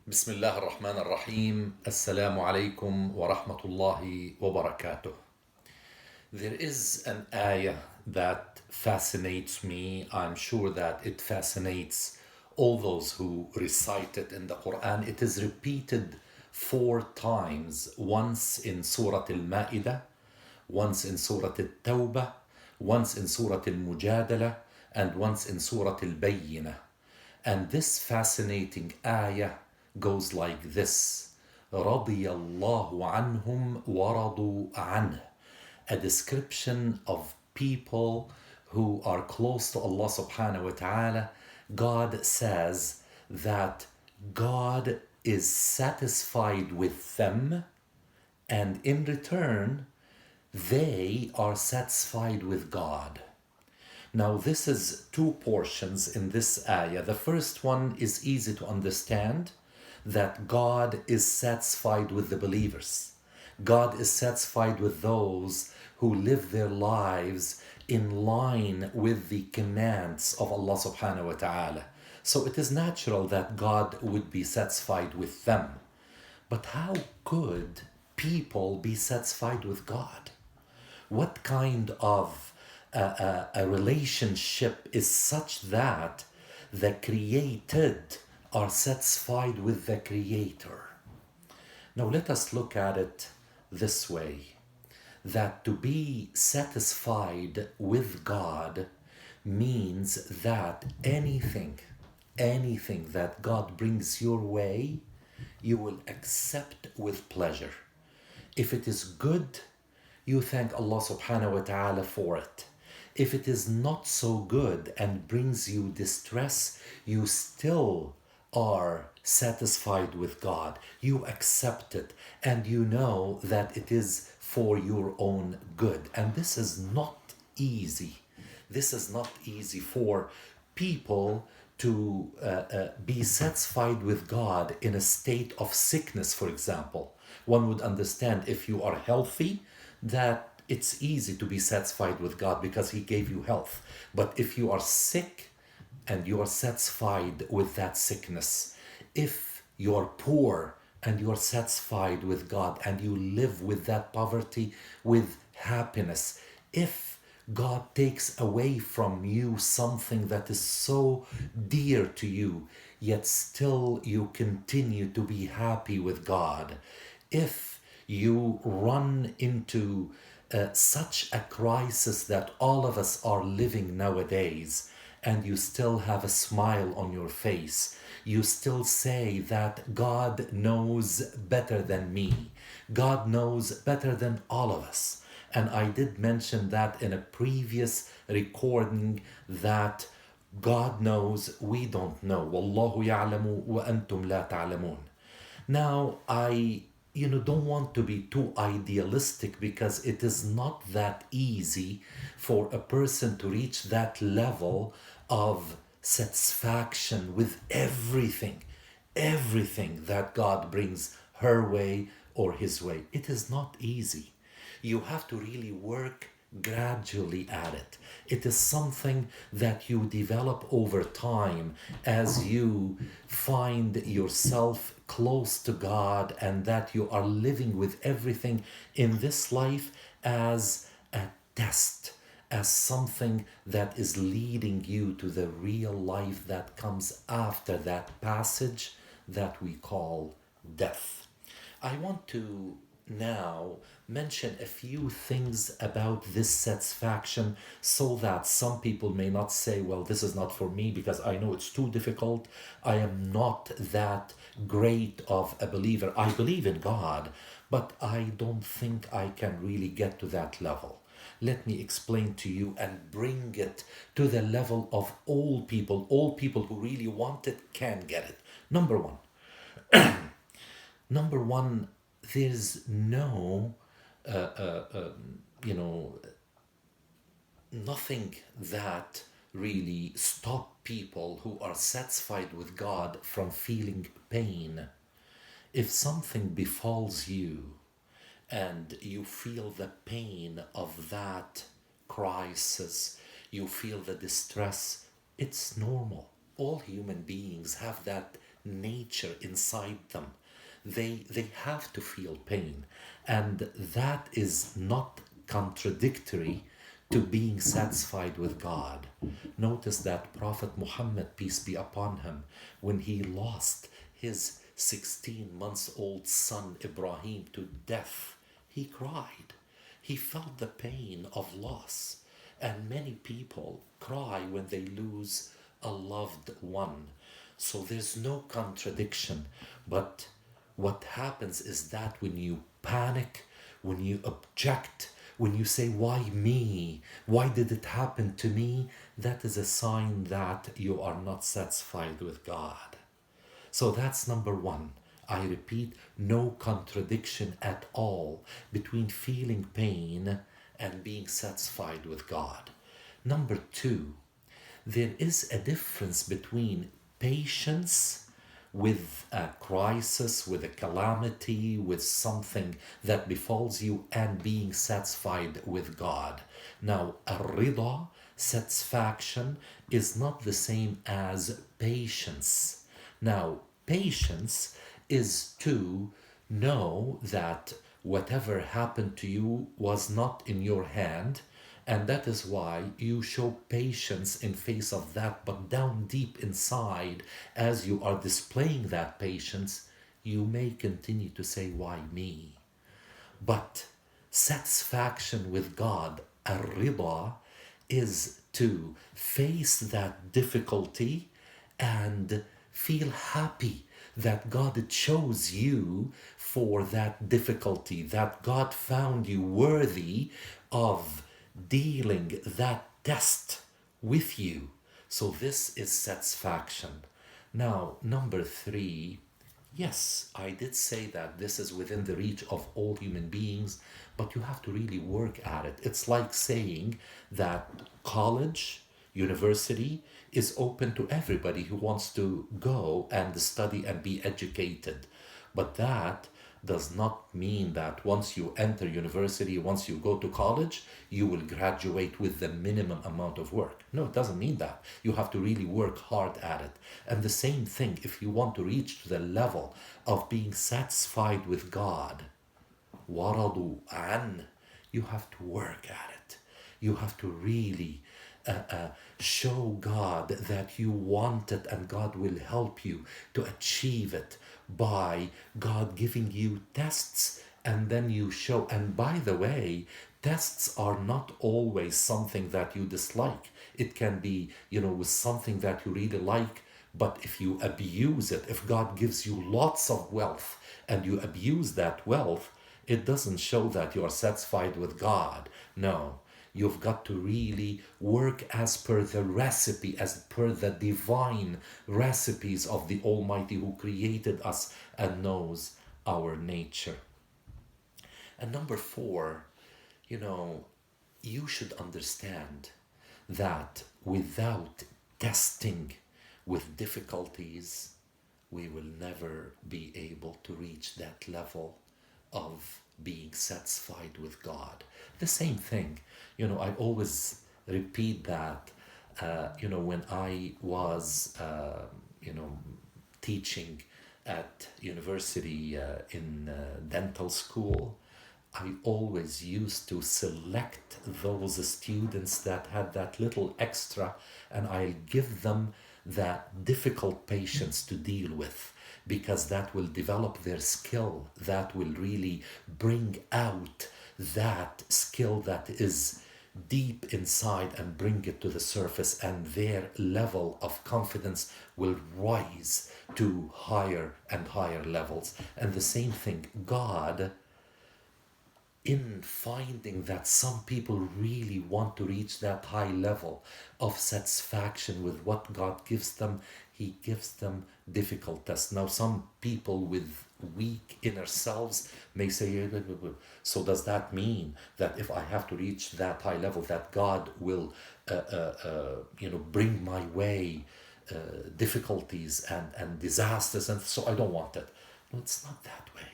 بسم الله الرحمن الرحيم. السلام عليكم ورحمة الله وبركاته. There is an ayah that fascinates me. I'm sure that it fascinates all those who recite it in the Quran. It is repeated 4 times, once in Surah Al-Ma'idah, once in Surah Al-Tawbah, once in Surah Al-Mujadala, and once in Surah Al-Bayyinah. And this fascinating ayah goes like this: رضي الله عنهم ورضوا عنه. A description of people who are close to Allah subhanahu wa ta'ala. God says that God is satisfied with them, and in return they are satisfied with God. Now, this is 2 portions in this ayah. The first one is easy to understand, that God is satisfied with the believers. God is satisfied with those who live their lives in line with the commands of Allah subhanahu wa ta'ala. So it is natural that God would be satisfied with them. But how could people be satisfied with God? What kind of a relationship is such that the created are satisfied with the creator? Now let us look at it this way, that to be satisfied with God means that anything that God brings your way, you will accept with pleasure. If it is good, you thank Allah subhanahu wa ta'ala for it. If it is not so good and brings you distress, you still are satisfied with God. You accept it and you know that it is for your own good. And this is not easy. This is not easy for people to be satisfied with God in a state of sickness, for example. One would understand if you are healthy, that it's easy to be satisfied with God because He gave you health. But if you are sick and you are satisfied with that sickness, if you are poor and you are satisfied with God and you live with that poverty with happiness, if God takes away from you something that is so dear to you, yet still you continue to be happy with God, if you run into such a crisis that all of us are living nowadays, and you still have a smile on your face, you still say that God knows better than me, God knows better than all of us. And I did mention that in a previous recording, that God knows, we don't know. Wallahu ya'lamu wa antum la ta'lamun. Now, I don't want to be too idealistic, because it is not that easy for a person to reach that level of satisfaction with everything that God brings her way or his way. It is not easy. You have to really work gradually at it. It is something that you develop over time as you find yourself close to God, and that you are living with everything in this life as a test, as something that is leading you to the real life that comes after that passage that we call death. I want to now mention a few things about this satisfaction, so that some people may not say, well, this is not for me because I know it's too difficult. I am not that great of a believer. I believe in God, but I don't think I can really get to that level. Let me explain to you and bring it to the level of all people. All people who really want it can get it. Number one, there's no, nothing that really stop people who are satisfied with God from feeling pain. If something befalls you and you feel the pain of that crisis, you feel the distress, it's normal. All human beings have that nature inside them. They have to feel pain, and that is not contradictory to being satisfied with God. Notice that Prophet Muhammad, peace be upon him, when he lost his 16 months old son Ibrahim to death, he cried. He felt the pain of loss. And many people cry when they lose a loved one. So there's no contradiction. But what happens is that when you panic, when you object, when you say, why me? Why did it happen to me? That is a sign that you are not satisfied with God. So that's number one. I repeat, no contradiction at all between feeling pain and being satisfied with God. Number two, there is a difference between patience with a crisis, with a calamity, with something that befalls you, and being satisfied with God. Now, rida, satisfaction, is not the same as patience. Now, patience is to know that whatever happened to you was not in your hand, and that is why you show patience in face of that. But down deep inside, as you are displaying that patience, you may continue to say, why me? But satisfaction with God, ar-rida, is to face that difficulty and feel happy that God chose you for that difficulty, that God found you worthy of dealing that test with you. So this is satisfaction. Now, number three, yes, I did say that this is within the reach of all human beings, but you have to really work at it. It's like saying that college, university is open to everybody who wants to go and study and be educated. But that does not mean that once you enter university, once you go to college, you will graduate with the minimum amount of work. No, it doesn't mean that. You have to really work hard at it. And the same thing, if you want to reach to the level of being satisfied with God, waradu an, you have to work at it. You have to really show God that you want it, and God will help you to achieve it by God giving you tests, and then you show. And by the way, tests are not always something that you dislike. It can be, with something that you really like, but if you abuse it, if God gives you lots of wealth and you abuse that wealth, it doesn't show that you are satisfied with God. No. You've got to really work as per the recipe, as per the divine recipes of the Almighty who created us and knows our nature. And number four, you should understand that without testing with difficulties, we will never be able to reach that level of being satisfied with God. The same thing, I always repeat that, when I was, teaching at university in dental school, I always used to select those students that had that little extra, and I'll give them that difficult patients to deal with, because that will develop their skill, that will really bring out that skill that is deep inside and bring it to the surface, and their level of confidence will rise to higher and higher levels. And the same thing, God, in finding that some people really want to reach that high level of satisfaction with what God gives them, He gives them difficult tests. Now, some people with weak inner selves may say, so does that mean that if I have to reach that high level, that God will, bring my way difficulties and disasters, and so I don't want it? No, it's not that way.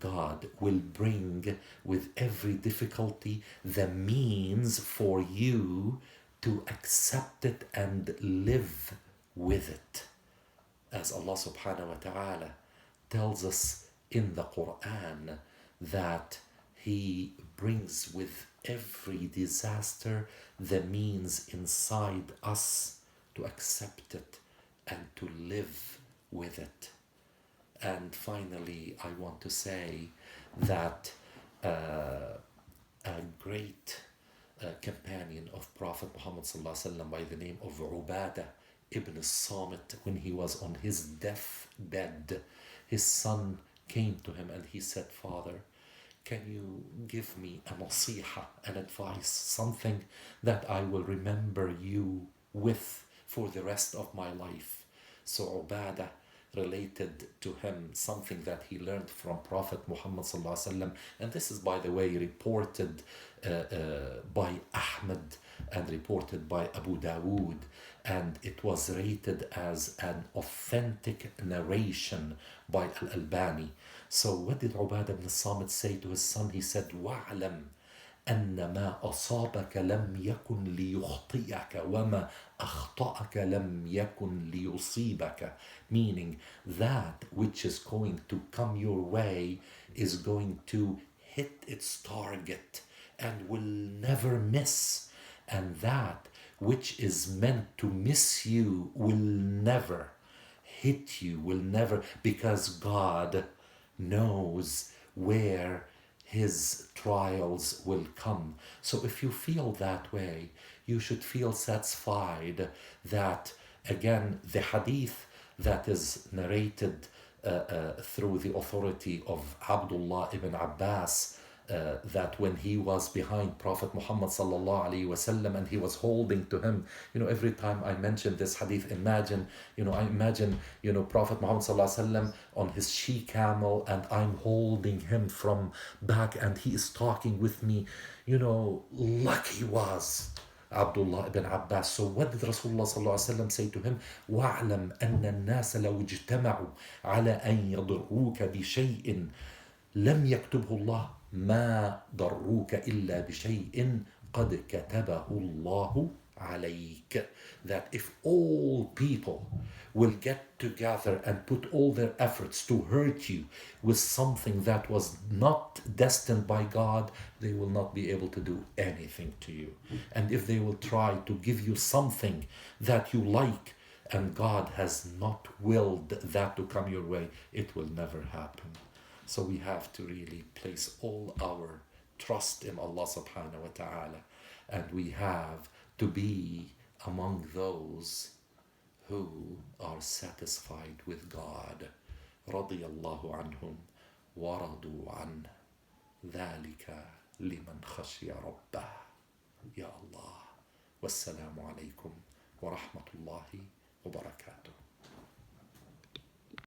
God will bring with every difficulty the means for you to accept it and live with it. as Allah subhanahu wa ta'ala tells us in the Quran that He brings with every disaster the means inside us to accept it and to live with it. And finally, I want to say that a great companion of Prophet Muhammad ﷺ by the name of Ubadah ibn Samit, when he was on his deathbed, his son came to him and he said, "Father, can you give me a nasiha, an advice, something that I will remember you with for the rest of my life?" So Ubadah related to him something that he learned from Prophet Muhammad ﷺ, and this is, by the way, reported by Ahmed and reported by Abu Dawood, and it was rated as an authentic narration by Al-Albani. So what did Ubadah ibn Samit say to his son? He said, "وَاعْلَمْ أن ما أصابك لم يكن ليخطئك وما أخطأك لم يكن ليصيبك," meaning that which is going to come your way is going to hit its target and will never miss, and that which is meant to miss you will never hit you, will never, because God knows where His trials will come. So if you feel that way, you should feel satisfied that, again, the hadith that is narrated through the authority of Abdullah ibn Abbas, that when he was behind Prophet Muhammad sallallahu alaihi wasallam and he was holding to him, every time I mention this hadith, I imagine Prophet Muhammad sallallahu alaihi wasallam on his she-camel and I'm holding him from back and he is talking with me. Lucky was Abdullah ibn Abbas. So what did Rasulullah sallallahu alaihi wasallam say to him? وَاعْلَمْ أَنَّ النَّاسَ لَوْ اجْتَمَعُوا عَلَى أَنْ يَضُرُّوكَ بِشَيْءٍ لَمْ يَكْتُبْهُ اللَّهُ ما ضروك إلا بشيء قد كتبه الله عليك. That if all people will get together and put all their efforts to hurt you with something that was not destined by God, they will not be able to do anything to you. And if they will try to give you something that you like and God has not willed that to come your way, it will never happen. So we have to really place all our trust in Allah subhanahu wa ta'ala, and we have to be among those who are satisfied with God. رضي الله عنهم ورضوا عنه ذلك لمن خشي ربه. يا الله. والسلام عليكم ورحمة الله وبركاته.